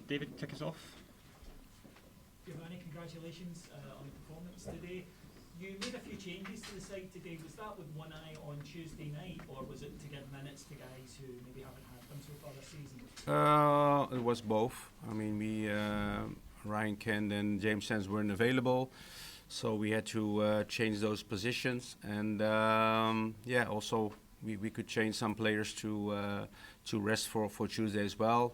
David, kick us off. Giovanni, congratulations on the performance today. You made a few changes to the side today. Was that with one eye on Tuesday night, or was it to give minutes to guys who maybe haven't had them so far this season? It was both. I mean, Ryan Kent and James Sands weren't available, so we had to change those positions. And also we could change some players to rest for Tuesday as well,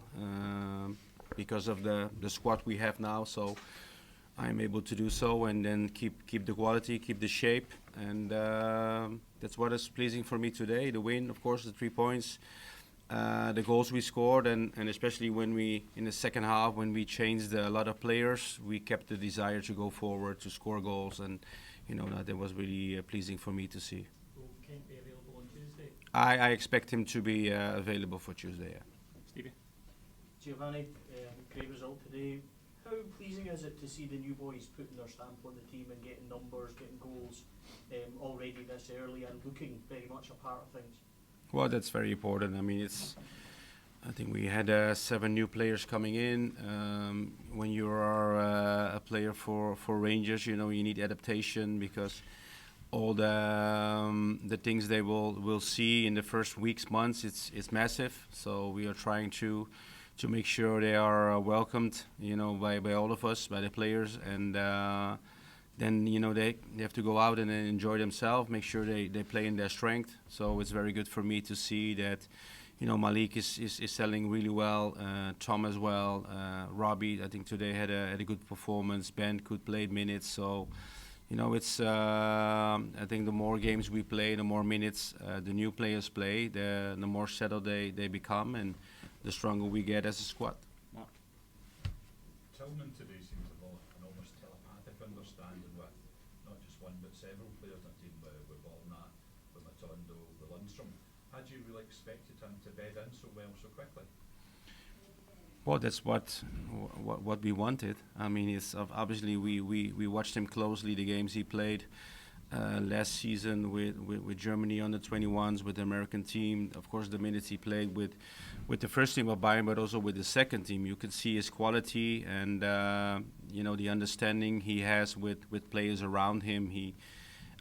because of the squad we have now. So I'm able to do so, and then keep the quality, keep the shape, and that's what is pleasing for me today. The win, of course, the 3 points, the goals we scored, and especially when we, in the second half, when we changed a lot of players, we kept the desire to go forward, to score goals, and that was really pleasing for me to see. Will Kent be available on Tuesday? I expect him to be available for Tuesday, yeah. Stevie? Giovanni, great result today. How pleasing is it to see the new boys putting their stamp on the team and getting numbers, getting goals already this early and looking very much a part of things? Well, that's very important. I mean, I think we had 7 new players coming in. When you are a player for Rangers, you need adaptation, because all the things they will see in the first weeks, months, it's massive. So we are trying to make sure they are welcomed, by all of us, by the players, and then they have to go out and enjoy themselves, make sure they play in their strength. So it's very good for me to see that Malik is selling really well, Tom as well, Robbie I think today had a good performance, Ben could play minutes. So it's I think the more games we play, the more minutes the new players play, the more settled they become, and the stronger we get as a squad. Mark? Tillman today seemed to have an almost telepathic understanding with not just one but several players in the team, with Ballnat, with Matondo, with Lundstrom. Had you really expected him to bed in so well so quickly? Well, that's what we wanted. I mean, it's obviously we watched him closely, the games he played last season with Germany under 21s, with the American team. Of course, the minutes he played with the first team of Bayern, but also with the second team, you could see his quality and the understanding he has with players around him.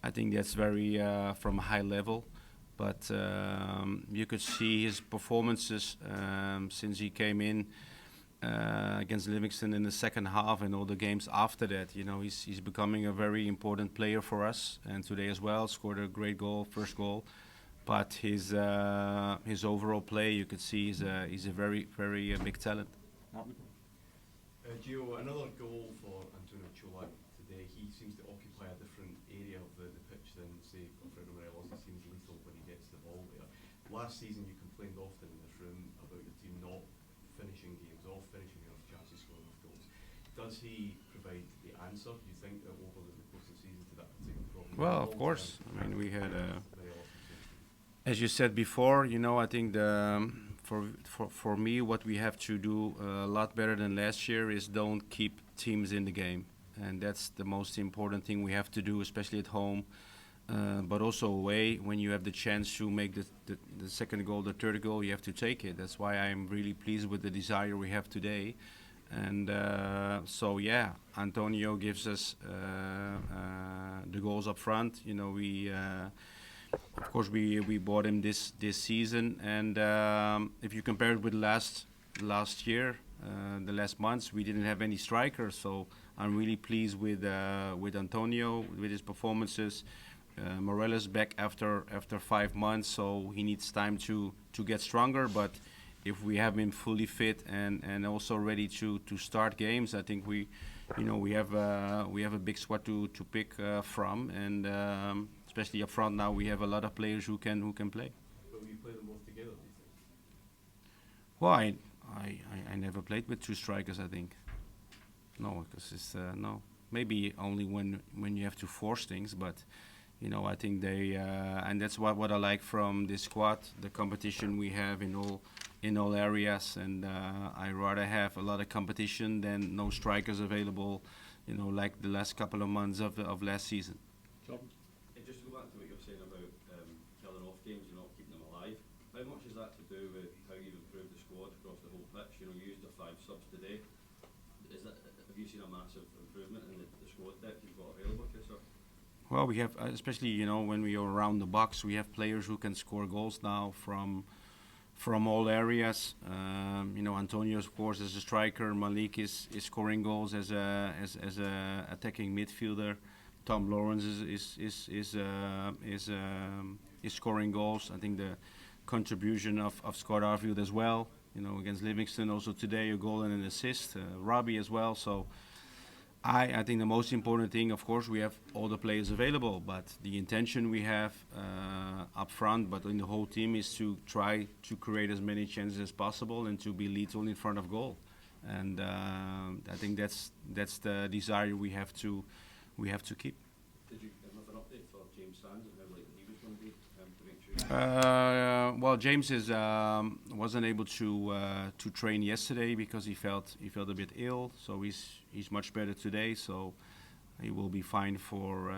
I think that's very from a high level. But you could see his performances since he came in against Livingston in the second half and all the games after that. He's becoming a very important player for us, and today as well scored a great goal, first goal. But his overall play, you could see he's a very, very big talent. Gio, another goal for Antonio Cholak today. He seems to occupy a different area of the pitch than, say, Alfredo Morelos. He seems lethal when he gets the ball there. Last season you complained often in this room about your team not finishing games off, finishing enough chances, scoring enough goals. Does he provide the answer, do you think, over the course of the season to that particular problem? Well, of course. I mean, we had as you said before, I think for me, what we have to do a lot better than last year is don't keep teams in the game, and that's the most important thing we have to do, especially at home, but also away. When you have the chance to make the second goal, the third goal, you have to take it. That's why I'm really pleased with the desire we have today. And Antonio gives us the goals up front. Of course, we bought him this season, and if you compare it with last year, the last months, we didn't have any strikers. So I'm really pleased with Antonio, with his performances. Morelos back after 5 months, so he needs time to get stronger. But if we have him fully fit and also ready to start games, I think we have a big squad to pick from, and especially up front now we have a lot of players who can play. But will you play them both together, do you think? Well, I never played with 2 strikers, I think. No, because it's no. Maybe only when you have to force things, but I think they and that's what I like from this squad, the competition we have in all areas, and I rather have a lot of competition than no strikers available, like the last couple of months of last season. Jordan? Just to go back to what you're saying about killing off games and not keeping them alive, how much is that to do with how you've improved the squad across the whole pitch? You used a 5 subs today. Have you seen a massive improvement in the squad depth you've got available to yourself? Well, we have, especially when we are around the box, we have players who can score goals now from all areas. Antonio, of course, as a striker. Malik is scoring goals as a attacking midfielder. Tom Lawrence is scoring goals. I think the contribution of Scott Arfield as well. Against Livingston also today, a goal and an assist. Robbie as well. So I think the most important thing, of course, we have all the players available, but the intention we have up front, but in the whole team, is to try to create as many chances as possible and to be lethal in front of goal. And I think that's the desire we have to keep. Did you have an update for James Sands and how likely he was going to be to make sure? Well, James wasn't able to train yesterday because he felt a bit ill. So he's much better today. So he will be fine for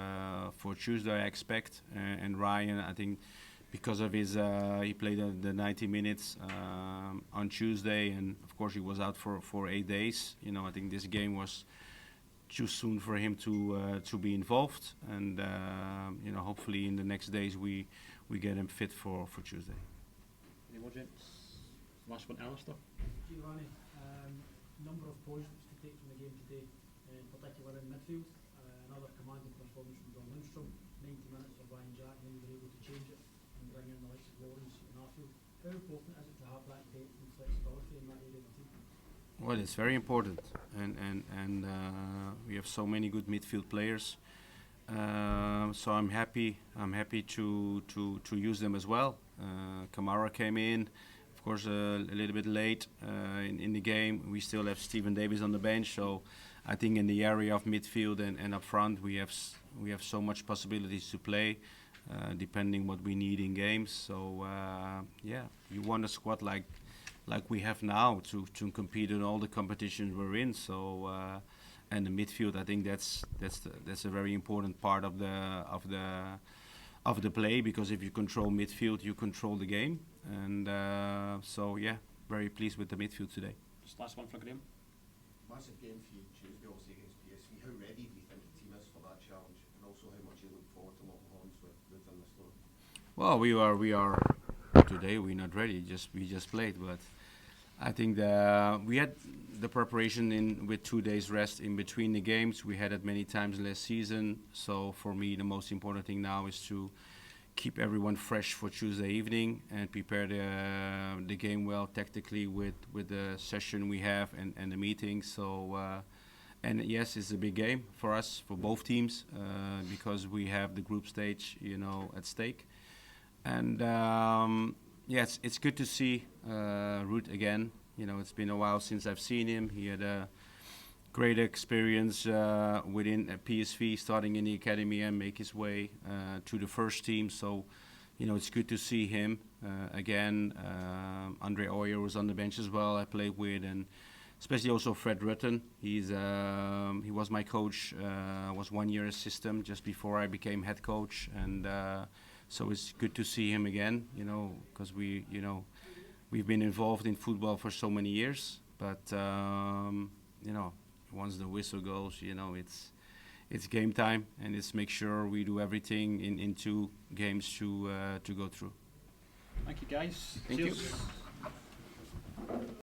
Tuesday, I expect. And Ryan, I think, because of his he played the 90 minutes on Tuesday, and of course he was out for 8 days. I think this game was too soon for him to be involved, and hopefully in the next days we get him fit for Tuesday. Any more, James? Last one, Alistair. Giovanni, number of positives to take from the game today, in particular in midfield. Another commanding performance from John Lundstrom, 90 minutes for Ryan Jack, and then they were able to change it and bring in the likes of Lawrence and Arfield. How important is it to have that depth and flexibility in that area of the team? Well, it's very important, and we have so many good midfield players. So I'm happy to use them as well. Kamara came in, of course, a little bit late in the game. We still have Stephen Davis on the bench, so I think in the area of midfield and up front we have so much possibilities to play, depending what we need in games. So you want a squad like we have now to compete in all the competitions we're in. So and the midfield, I think that's a very important part of the play, because if you control midfield, you control the game. And very pleased with the midfield today. Just last one for Graham. Massive game for you Tuesday, obviously against PSV. How ready do you think the team is for that challenge, and also how much you look forward to locking horns with Ruud and Nistelrooy? Well, we are today. We're not ready. We just played, but I think we had the preparation with 2 days rest in between the games. We had it many times last season. So for me, the most important thing now is to keep everyone fresh for Tuesday evening and prepare the game well tactically with the session we have and the meetings. So and yes, it's a big game for us, for both teams, because we have the group stage, at stake. And yes, it's good to see Ruud again. It's been a while since I've seen him. He had a great experience within PSV, starting in the academy and make his way to the first team. So, it's good to see him again. Andre Ooyer was on the bench as well. I played with, and especially also Fred Rutten. He was my coach. Was 1 year assistant just before I became head coach, and so it's good to see him again. Because we've been involved in football for so many years, but once the whistle goes, it's game time, and it's make sure we do everything in 2 games to go through. Thank you, guys. Thank you. Cheers.